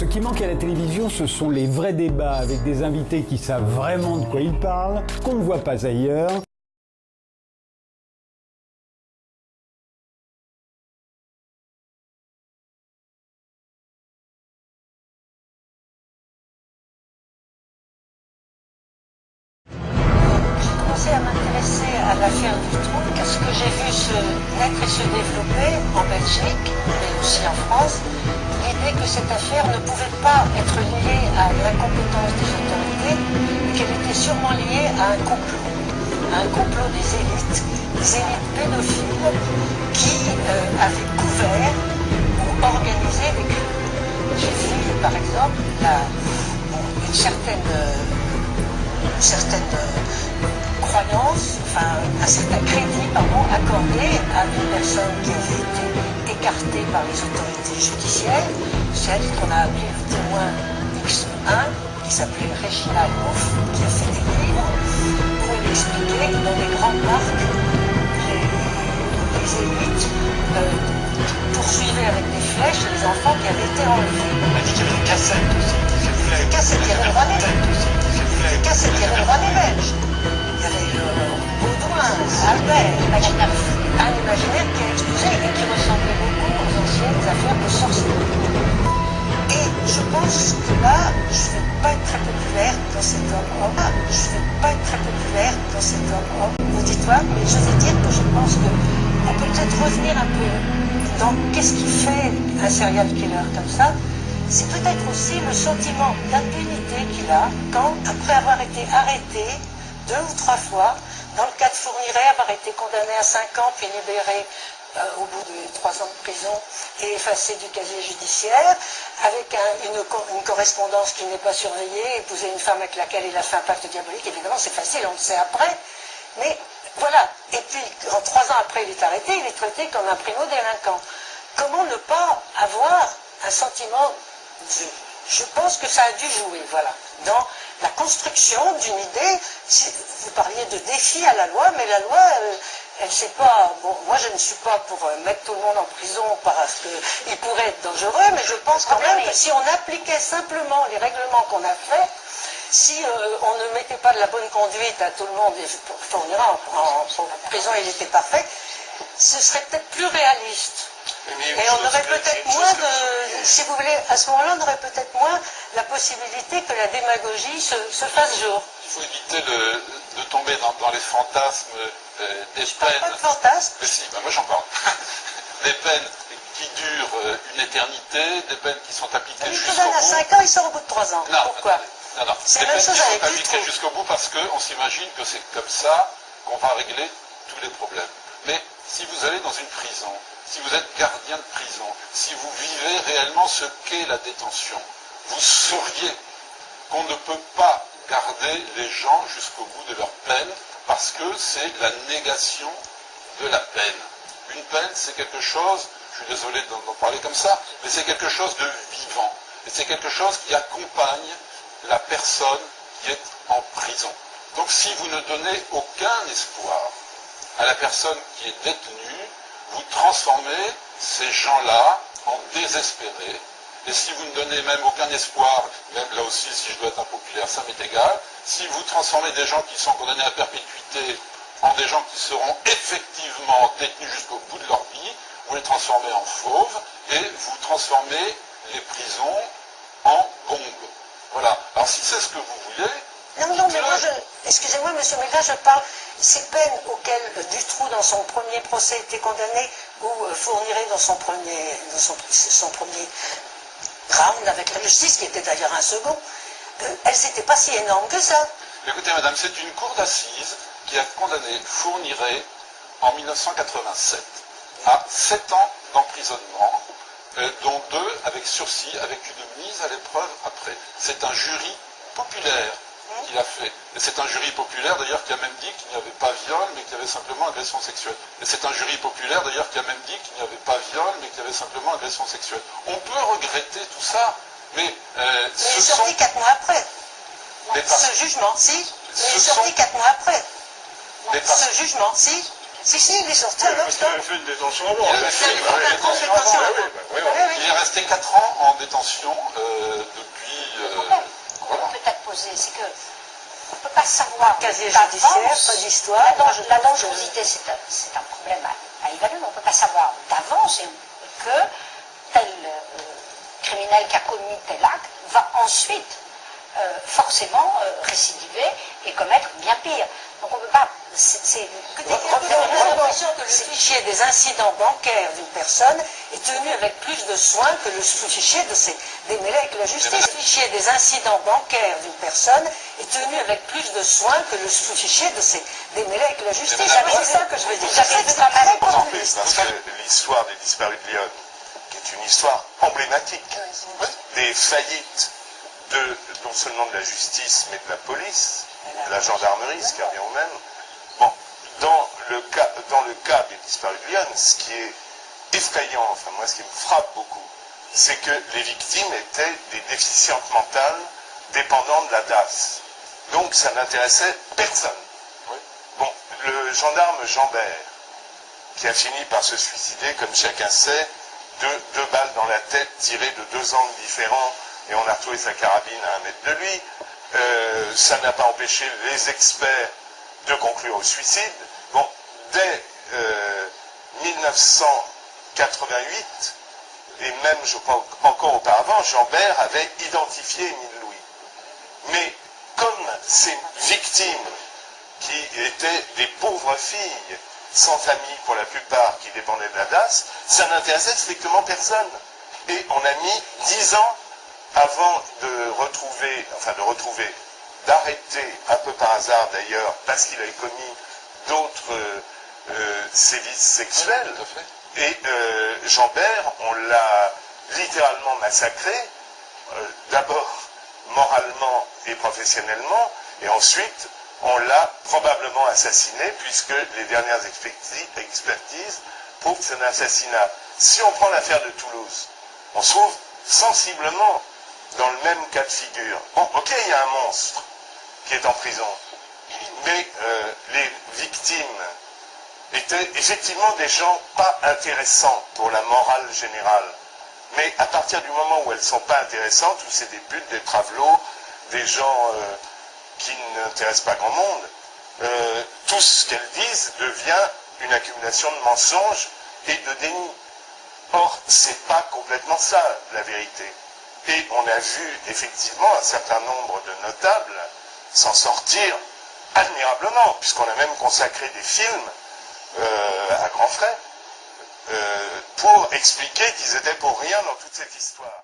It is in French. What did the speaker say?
Ce qui manque à la télévision, ce sont les vrais débats avec des invités qui savent vraiment de quoi ils parlent, qu'on ne voit pas ailleurs. J'ai commencé à m'intéresser à l'affaire Dutroux parce que j'ai vu se naître et se développer en Belgique, mais aussi en France, l'idée que cette affaire ne pouvait pas être liée à l'incompétence des autorités, mais qu'elle était sûrement liée à un complot des élites pédophiles qui avaient couvert ou organisé des crimes. J'ai vu par exemple une certaine croyance, enfin un certain crédit accordé à une personne qui avait été écartée par les autorités judiciaires, celle qu'on a appelée le témoin X1, qui s'appelait Regina Hoff, qui a fait des livres où elle expliquait que dans les grandes marques, les élites poursuivaient avec des flèches les enfants qui avaient été enlevés. On m'a dit qu'il y avait une cassette aussi. Une cassette qui avait le droit des Belges. Une cassette qui avait le droit des Belges. Il y avait Baudouin, Albert, un imaginaire qui a explosé et qui ressemblait beaucoup aux anciennes affaires de sorcellerie. Et je pense que là, je ne vais pas être très populaire dans cet homme-homme. Auditoire, mais je vais dire que je pense qu'on peut peut-être revenir un peu dans qu'est-ce qui fait un serial killer comme ça. C'est peut-être aussi le sentiment d'impunité qu'il a quand, après avoir été arrêté 2 ou 3 fois, dans le cas de Fourniret, avoir été condamné à 5 ans puis libéré au bout de 3 ans de prison et effacé du casier judiciaire, avec une correspondance qui n'est pas surveillée, épouser une femme avec laquelle il a fait un pacte diabolique, évidemment c'est facile, on le sait après, mais voilà. Et puis, 3 ans après il est arrêté, il est traité comme un primo-délinquant. Comment ne pas avoir un sentiment de... Je pense que ça a dû jouer, voilà, dans la construction d'une idée. Vous parliez de défi à la loi, mais la loi, elle ne sait pas... Bon, moi, je ne suis pas pour mettre tout le monde en prison parce qu'il pourrait être dangereux, mais je pense quand même que si on appliquait simplement les règlements qu'on a faits, si on ne mettait pas de la bonne conduite à tout le monde, et Fourniret en prison, il était parfait, ce serait peut-être plus réaliste. Et on aurait peut-être moins de... Si vous voulez, à ce moment-là, on aurait peut-être moins la possibilité que la démagogie se fasse jour. Il faut éviter de tomber dans les fantasmes des peines... Pas de fantasmes. Mais si, moi j'en parle. Des peines qui durent une éternité, des peines qui sont appliquées jusqu'au bout. Il donne à 5 ans, il sort au bout de 3 ans. Non, pourquoi? Non. C'est des la même peines chose qui sont avec appliquées Dutroux. jusqu'au bout parce qu'on s'imagine que c'est comme ça qu'on va régler tous les problèmes. Mais si vous allez dans une prison, si vous êtes gardien de prison, si vous vivez réellement ce qu'est la détention, vous sauriez qu'on ne peut pas garder les gens jusqu'au bout de leur peine parce que c'est la négation de la peine. Une peine, c'est quelque chose, je suis désolé d'en parler comme ça, mais c'est quelque chose de vivant. Et c'est quelque chose qui accompagne la personne qui est en prison. Donc si vous ne donnez aucun espoir à la personne qui est détenue, vous transformez ces gens-là en désespérés. Et si vous ne donnez même aucun espoir, même là aussi, si je dois être impopulaire, ça m'est égal, si vous transformez des gens qui sont condamnés à perpétuité en des gens qui seront effectivement détenus jusqu'au bout de leur vie, vous les transformez en fauves et vous transformez les prisons en bombes. Voilà. Alors si c'est ce que vous voulez... Non, mais moi, excusez-moi, monsieur, mais là, je parle ces peines auxquelles Dutroux, dans son premier procès, était condamné, ou Fourniret dans son premier round avec la justice, qui était d'ailleurs un second, elles n'étaient pas si énormes que ça. Écoutez, madame, c'est une cour d'assises qui a condamné Fourniret en 1987 à 7 ans d'emprisonnement, dont 2 avec sursis, avec une mise à l'épreuve après. C'est un jury populaire qui l'a fait. Et c'est un jury populaire d'ailleurs qui a même dit qu'il n'y avait pas viol, mais qu'il y avait simplement agression sexuelle. Et c'est un jury populaire d'ailleurs qui a même dit qu'il n'y avait pas viol, mais qu'il y avait simplement agression sexuelle. On peut regretter tout ça, mais il est sorti 4 mois après. Ce jugement, si. Mais il est sorti 4 mois après. Ce jugement, si. Si, il est sorti en Parce qu'il octobre. avait fait une détention avant. Il avait fait une détention avant. Il est resté 4 ans en détention depuis... Le problème qu'on peut peut-être poser, c'est que on ne peut pas savoir Casier d'avance. judiciaire, pas d'histoire. La dangerosité, c'est un problème à évaluer, mais on ne peut pas savoir d'avance que tel criminel qui a commis tel acte va ensuite forcément récidiver et commettre bien pire. Donc on ne peut pas... On a l'impression que le fichier des incidents bancaires d'une personne est tenu avec plus de soin que le fichier des mêlés avec la justice. Le fichier des incidents bancaires d'une personne est tenu avec plus de soin que le fichier des mêlés avec la justice. C'est ça que je veux dire. C'est quand même Parce que l'histoire des disparus de Lyon, qui est une histoire emblématique des faillites non seulement de la justice, mais de la police, de la gendarmerie, ce qui revient au même. Bon, dans le cas des disparus de Lyon, ce qui est effrayant, enfin moi ce qui me frappe beaucoup, c'est que les victimes étaient des déficientes mentales dépendant de la DAS. Donc ça n'intéressait personne. Bon, le gendarme Jeanbert, qui a fini par se suicider, comme chacun sait, deux balles dans la tête tirées de 2 angles différents, et on a retrouvé sa carabine à 1 mètre de lui, ça n'a pas empêché les experts de conclure au suicide. Bon, dès 1988, et même je crois encore auparavant, Jeanbert avait identifié Émile Louis. Mais comme ces victimes qui étaient des pauvres filles, sans famille pour la plupart, qui dépendaient de la DAS, ça n'intéressait strictement personne. Et on a mis 10 ans avant d'arrêter, un peu par hasard d'ailleurs, parce qu'il avait commis d'autres sévices sexuels. Et Jeanbert, on l'a littéralement massacré, d'abord moralement et professionnellement, et ensuite on l'a probablement assassiné, puisque les dernières expertises prouvent que c'est un assassinat. Si on prend l'affaire de Toulouse, on se trouve sensiblement dans le même cas de figure. Bon, ok, il y a un monstre qui est en prison, mais les victimes étaient effectivement des gens pas intéressants pour la morale générale. Mais à partir du moment où elles ne sont pas intéressantes, où c'est des putes, des travelots, des gens qui n'intéressent pas grand monde, tout ce qu'elles disent devient une accumulation de mensonges et de déni. Or, c'est pas complètement ça, la vérité. Et on a vu effectivement un certain nombre de notables s'en sortir admirablement, puisqu'on a même consacré des films à grands frais pour expliquer qu'ils étaient pour rien dans toute cette histoire.